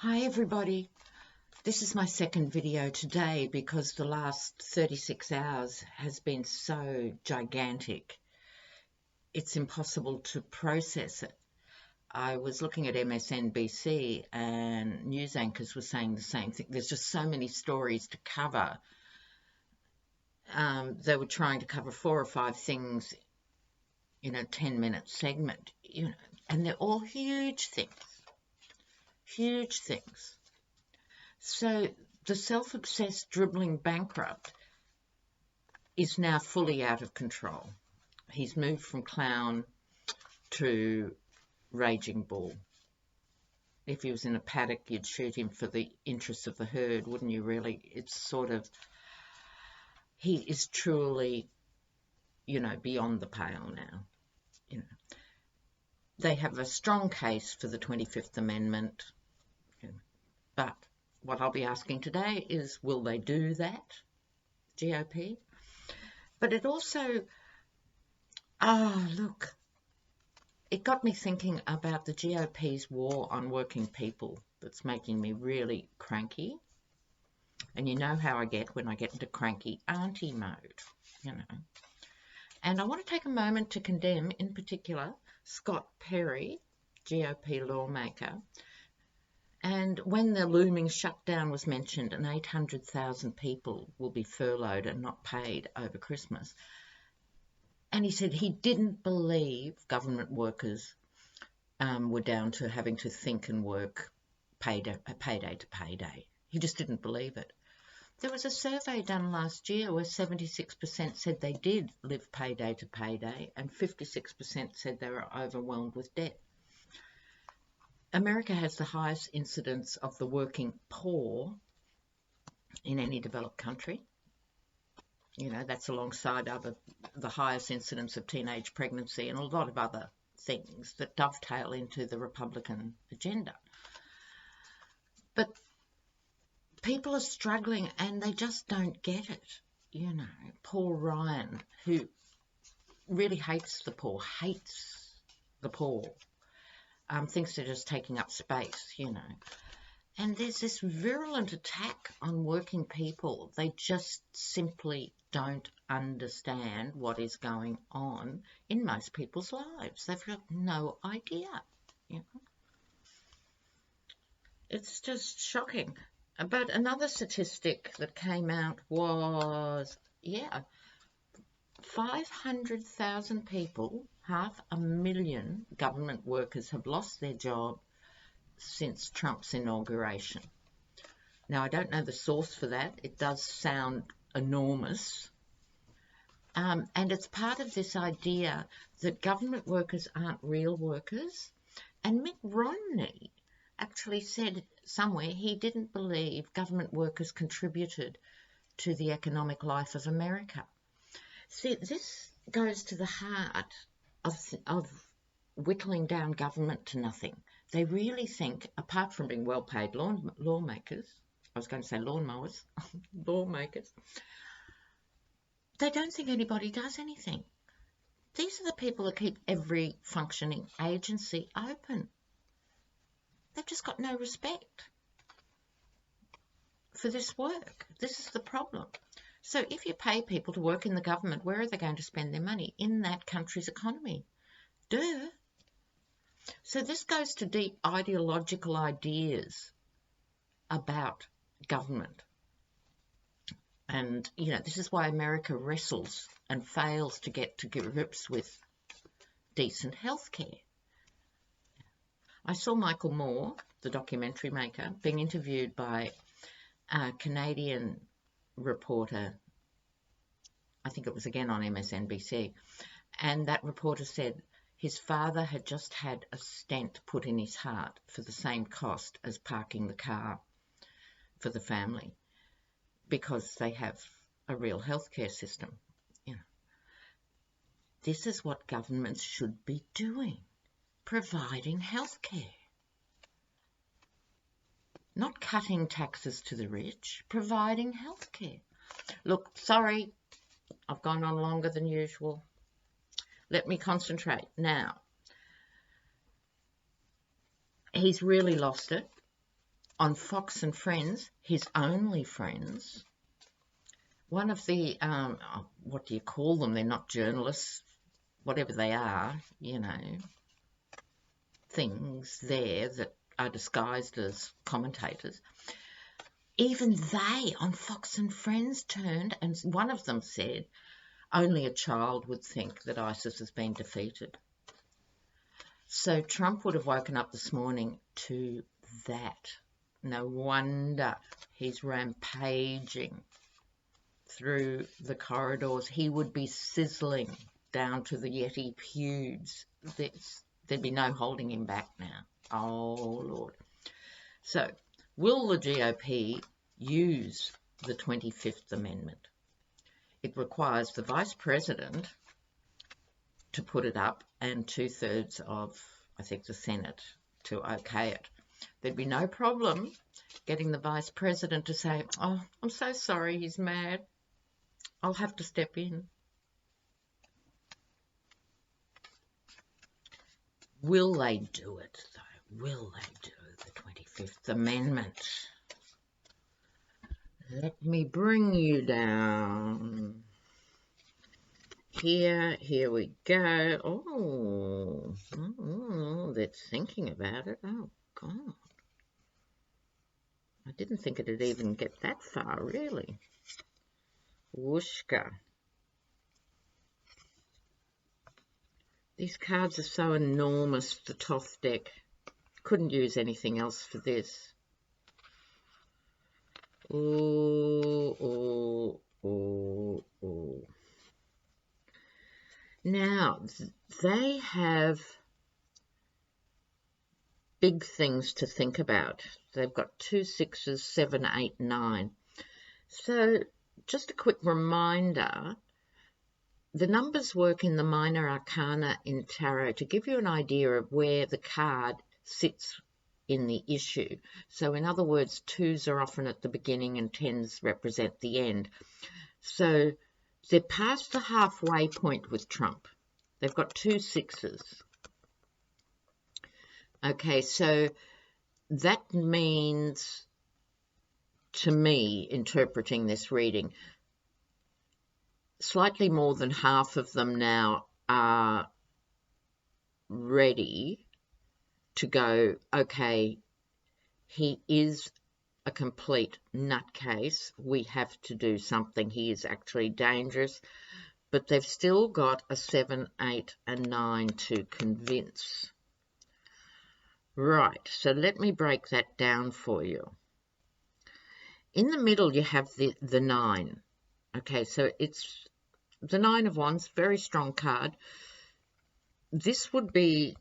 Hi everybody, this is my second video today because the last 36 hours has been so gigantic. It's impossible to process it. I was looking at MSNBC and news anchors were saying the same thing. There's just so many stories to cover. They were trying to cover 4 or 5 things in a 10-minute segment, and they're all huge things. Huge things. So the self-obsessed dribbling bankrupt is now fully out of control. He's moved from clown to raging bull. If he was in a paddock, you'd shoot him for the interests of the herd, wouldn't you really? It's sort of, he is truly, beyond the pale now. They have a strong case for the 25th Amendment, but what I'll be asking today is, will they do that, GOP? But it also, look, it got me thinking about the GOP's war on working people that's making me really cranky. And you know how I get when I get into cranky auntie mode, And I want to take a moment to condemn, in particular, Scott Perry, GOP lawmaker. And when the looming shutdown was mentioned and 800,000 people will be furloughed and not paid over Christmas, and he said he didn't believe government workers were down to having to think and work payday to payday. He just didn't believe it. There was a survey done last year where 76% said they did live payday to payday and 56% said they were overwhelmed with debt. America has the highest incidence of the working poor in any developed country. That's alongside the highest incidence of teenage pregnancy and a lot of other things that dovetail into the Republican agenda. But people are struggling and they just don't get it. Paul Ryan, who really hates the poor, thinks they're just taking up space, And there's this virulent attack on working people. They just simply don't understand what is going on in most people's lives. They've got no idea, It's just shocking. But another statistic that came out was, 500,000 people, 500,000 government workers have lost their job since Trump's inauguration. Now, I don't know the source for that. It does sound enormous. And it's part of this idea that government workers aren't real workers. And Mitt Romney actually said somewhere he didn't believe government workers contributed to the economic life of America. See, this goes to the heart of whittling down government to nothing. They really think, apart from being well-paid lawmakers, I was going to say lawnmowers, lawmakers, they don't think anybody does anything. These are the people that keep every functioning agency open. They've just got no respect for this work. This is the problem. So if you pay people to work in the government, where are they going to spend their money? In that country's economy. Duh. So this goes to deep ideological ideas about government. And, this is why America wrestles and fails to get to grips with decent health care. I saw Michael Moore, the documentary maker, being interviewed by a Canadian reporter, I think it was again on MSNBC, and that reporter said his father had just had a stent put in his heart for the same cost as parking the car for the family because they have a real healthcare system. This is what governments should be doing, providing healthcare. Not cutting taxes to the rich, providing healthcare. Look, sorry, I've gone on longer than usual. Let me concentrate. Now, he's really lost it. on Fox and Friends, his only friends, one of the, what do you call them? They're not journalists, whatever they are, you know, things there that are disguised as commentators. Even they on Fox and Friends turned, and one of them said, only a child would think that ISIS has been defeated. So Trump would have woken up this morning to that. No wonder he's rampaging through the corridors. He would be sizzling down to the Yeti pews. There'd be no holding him back now. Oh, Lord. So, will the GOP use the 25th Amendment? It requires the Vice President to put it up and 2/3 of, I think, the Senate to okay it. There'd be no problem getting the Vice President to say, oh, I'm so sorry, he's mad. I'll have to step in. Will they do it, though? Will they do the 25th Amendment? Let me bring you down. Here we go. Oh, they're thinking about it. Oh, God. I didn't think it'd even get that far, really. Whooshka. These cards are so enormous, the Toth deck. Couldn't use anything else for this. Ooh. Now, they have big things to think about. They've got 2 6s, 7, 8, 9. So, just a quick reminder, the numbers work in the minor arcana in tarot to give you an idea of where the card sits in the issue. So, in other words, 2s are often at the beginning and 10s represent the end. So, they're past the halfway point with Trump. They've got 2 6s. Okay, so that means, to me, interpreting this reading, slightly more than half of them now are ready to go, okay, he is a complete nutcase. We have to do something. He is actually dangerous. But they've still got a 7, 8, and 9 to convince. Right, so let me break that down for you. In the middle, you have the 9. Okay, so it's the 9 of Wands, very strong card. This would be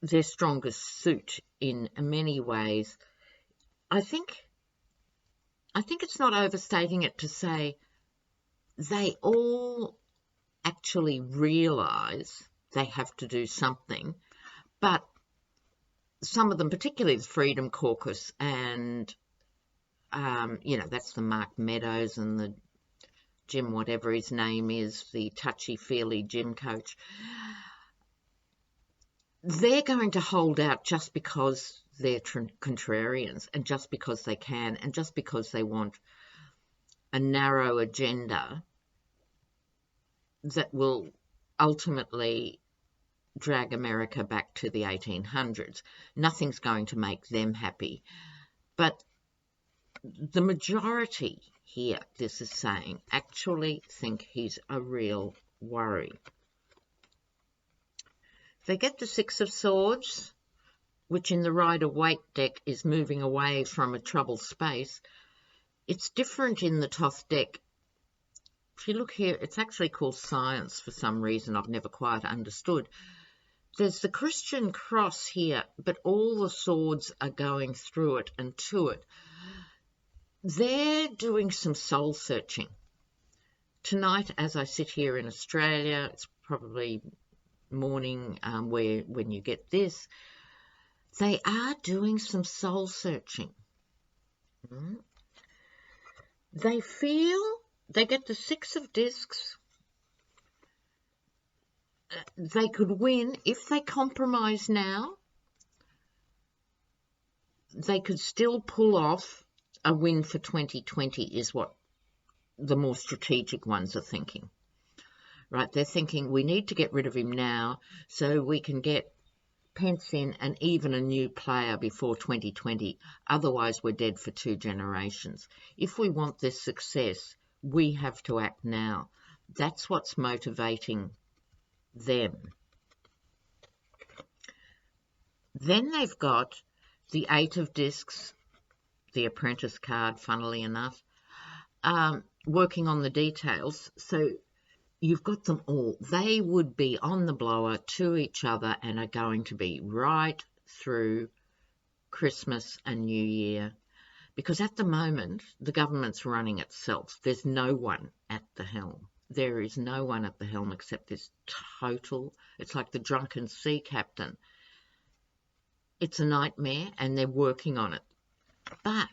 their strongest suit in many ways. I think it's not overstating it to say they all actually realise they have to do something, but some of them, particularly the Freedom Caucus and, you know, that's the Mark Meadows and the Jim, whatever his name is, the touchy-feely gym coach, they're going to hold out just because they're contrarians and just because they can and just because they want a narrow agenda that will ultimately drag America back to the 1800s. Nothing's going to make them happy. But the majority here, this is saying, actually think he's a real worry. They get the 6 of Swords, which in the Rider-Waite deck is moving away from a troubled space. It's different in the Toth deck. If you look here, it's actually called Science for some reason I've never quite understood. There's the Christian cross here, but all the swords are going through it and to it. They're doing some soul searching. Tonight, as I sit here in Australia, it's probably morning when you get this, they are doing some soul searching. They feel they get the 6 of Discs. They could win if they compromise now. they could still pull off a win for 2020 is what the more strategic ones are thinking. Right? They're thinking we need to get rid of him now so we can get Pence in and even a new player before 2020. Otherwise, we're dead for 2 generations. If we want this success, we have to act now. That's what's motivating them. Then they've got the 8 of discs, the Apprentice card, funnily enough, working on the details. So you've got them all. They would be on the blower to each other and are going to be right through Christmas and New Year. Because at the moment, the government's running itself. There's no one at the helm. There is no one at the helm except this total, it's like the drunken sea captain. It's a nightmare and they're working on it. But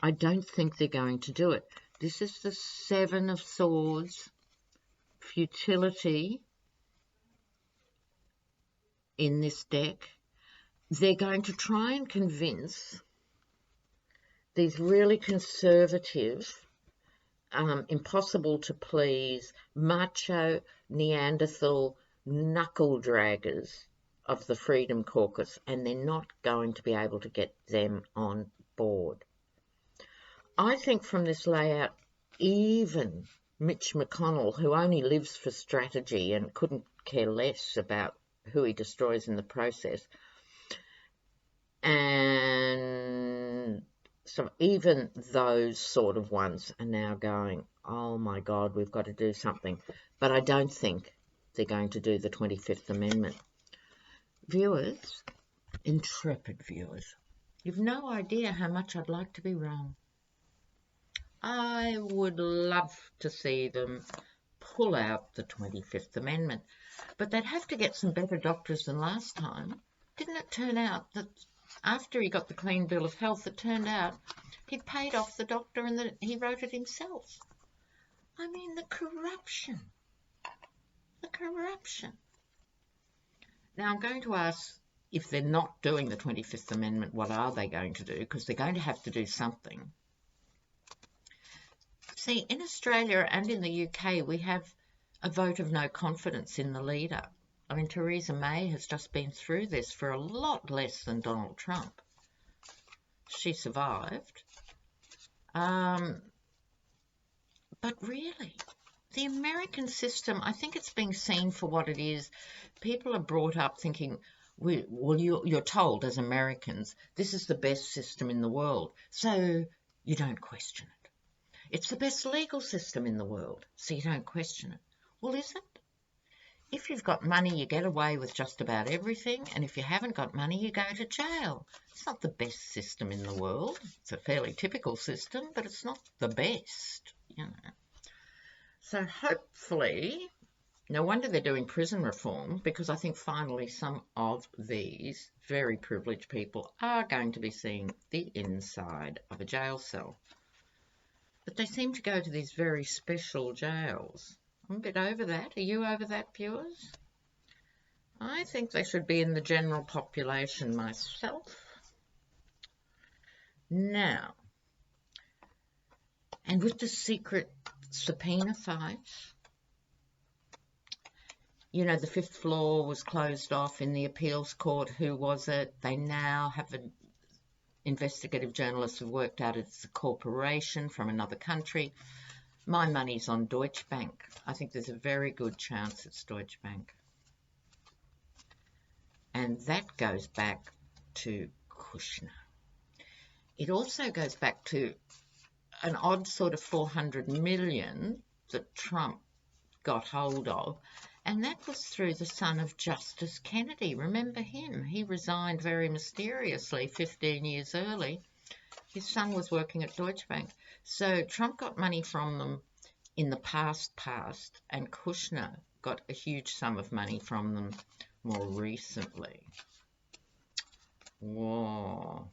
I don't think they're going to do it. This is the 7 of Swords, futility in this deck. They're going to try and convince these really conservative, impossible to please, macho, Neanderthal, knuckle draggers of the Freedom Caucus, and they're not going to be able to get them on board. I think from this layout, even Mitch McConnell, who only lives for strategy and couldn't care less about who he destroys in the process, and so even those sort of ones are now going, oh my God, we've got to do something. But I don't think they're going to do the 25th Amendment. Viewers, intrepid viewers, you've no idea how much I'd like to be wrong. I would love to see them pull out the 25th Amendment, but they'd have to get some better doctors than last time. Didn't it turn out that after he got the clean bill of health, it turned out he'd paid off the doctor and that he wrote it himself? I mean, the corruption. The corruption. Now, I'm going to ask, if they're not doing the 25th Amendment, what are they going to do? Because they're going to have to do something. See, in Australia and in the UK, we have a vote of no confidence in the leader. I mean, Theresa May has just been through this for a lot less than Donald Trump. She survived. But really, the American system, I think it's being seen for what it is. People are brought up thinking, well, you're told as Americans, this is the best system in the world, so you don't question it. It's the best legal system in the world, so you don't question it. Well, is it? If you've got money, you get away with just about everything, and if you haven't got money, you go to jail. It's not the best system in the world. It's a fairly typical system, but it's not the best, you know. So hopefully, no wonder they're doing prison reform, because I think finally some of these very privileged people are going to be seeing the inside of a jail cell. But they seem to go to these very special jails. I'm a bit over that. Are you over that, viewers? I think they should be in the general population myself. Now, and with the secret subpoena fights, you know, the 5th floor was closed off in the appeals court. Who was it? They now have an investigative journalists have worked out it's a corporation from another country. My money's on Deutsche Bank. I think there's a very good chance it's Deutsche Bank. And that goes back to Kushner. It also goes back to an odd sort of 400 million that Trump got hold of, and that was through the son of Justice Kennedy. Remember him? He resigned very mysteriously 15 years early. His son was working at Deutsche Bank. So Trump got money from them in the past, and Kushner got a huge sum of money from them more recently. Whoa.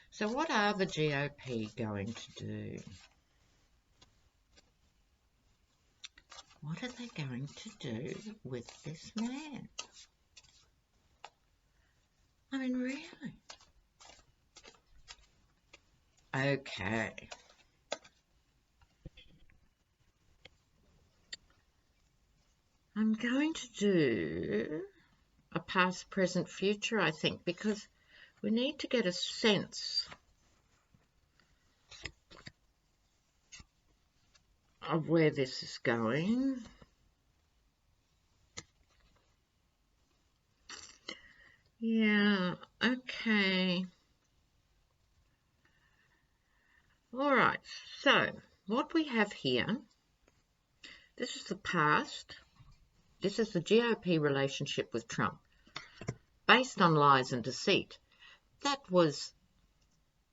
So what are the GOP going to do? What are they going to do with this man? I mean, really? Okay. I'm going to do a past, present, future, I think, because we need to get a sense of where this is going. Yeah, okay. All right, so what we have here, this is the past. This is the GOP relationship with Trump, based on lies and deceit. That was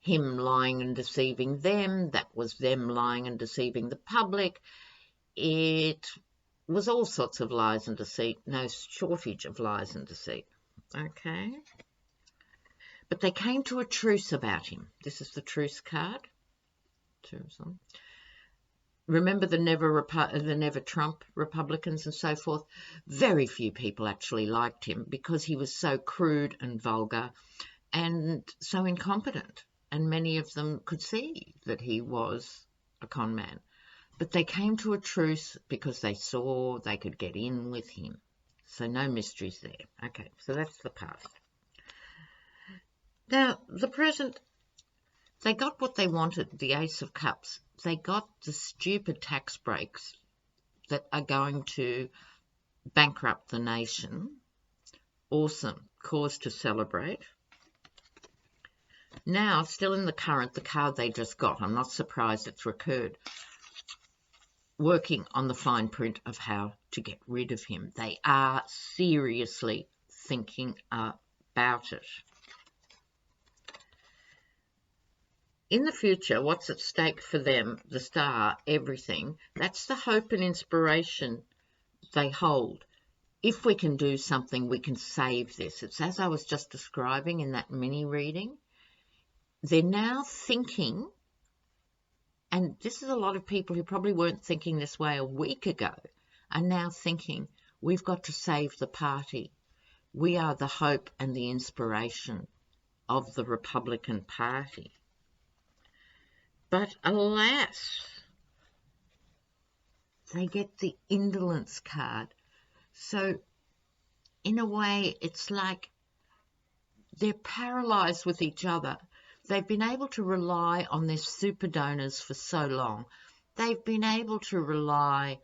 him lying and deceiving them. That was them lying and deceiving the public. It was all sorts of lies and deceit, no shortage of lies and deceit. Okay. But they came to a truce about him. This is the truce card. Remember the never Trump Republicans and so forth? Very few people actually liked him because he was so crude and vulgar and so incompetent. And many of them could see that he was a con man. But they came to a truce because they saw they could get in with him. So no mysteries there. Okay, so that's the past. Now, the present, they got what they wanted, the Ace of Cups. They got the stupid tax breaks that are going to bankrupt the nation. Awesome. Cause to celebrate. Now, still in the current, the card they just got, I'm not surprised it's recurred, working on the fine print of how to get rid of him. They are seriously thinking about it. In the future, what's at stake for them, the star, everything, that's the hope and inspiration they hold. If we can do something, we can save this. It's as I was just describing in that mini reading. They're now thinking, and this is a lot of people who probably weren't thinking this way a week ago, are now thinking, we've got to save the party. We are the hope and the inspiration of the Republican Party. But alas, they get the indolence card. So in a way, it's like they're paralyzed with each other. They've been able to rely on their super donors for so long. They've been able to rely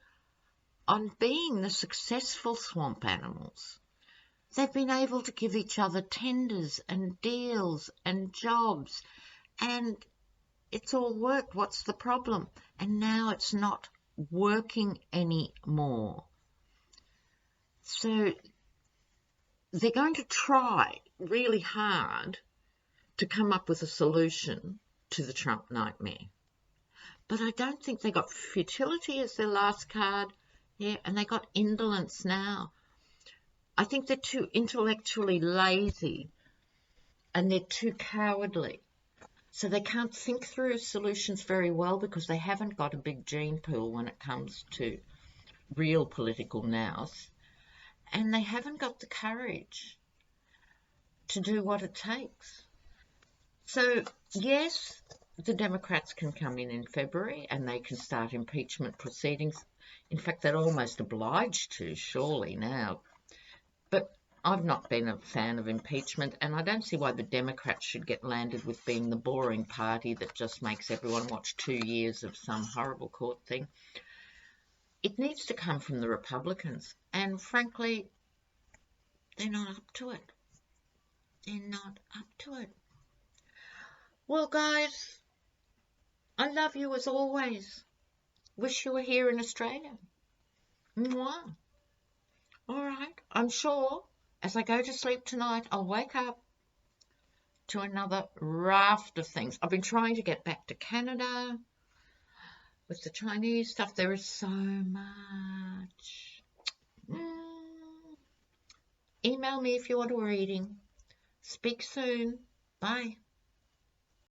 on being the successful swamp animals. They've been able to give each other tenders and deals and jobs, and it's all worked. What's the problem? And now it's not working anymore. So they're going to try really hard to come up with a solution to the Trump nightmare. But I don't think they got futility as their last card. Yeah, and they got indolence now. I think they're too intellectually lazy and they're too cowardly. So they can't think through solutions very well because they haven't got a big gene pool when it comes to real political nous. And they haven't got the courage to do what it takes. So, yes, the Democrats can come in February and they can start impeachment proceedings. In fact, they're almost obliged to, surely, now. But I've not been a fan of impeachment, and I don't see why the Democrats should get landed with being the boring party that just makes everyone watch 2 years of some horrible court thing. It needs to come from the Republicans, and frankly, they're not up to it. They're not up to it. Well, guys, I love you as always. Wish you were here in Australia. Mwah. All right, I'm sure as I go to sleep tonight, I'll wake up to another raft of things. I've been trying to get back to Canada with the Chinese stuff. There is so much. Email me if you want a reading. Speak soon. Bye.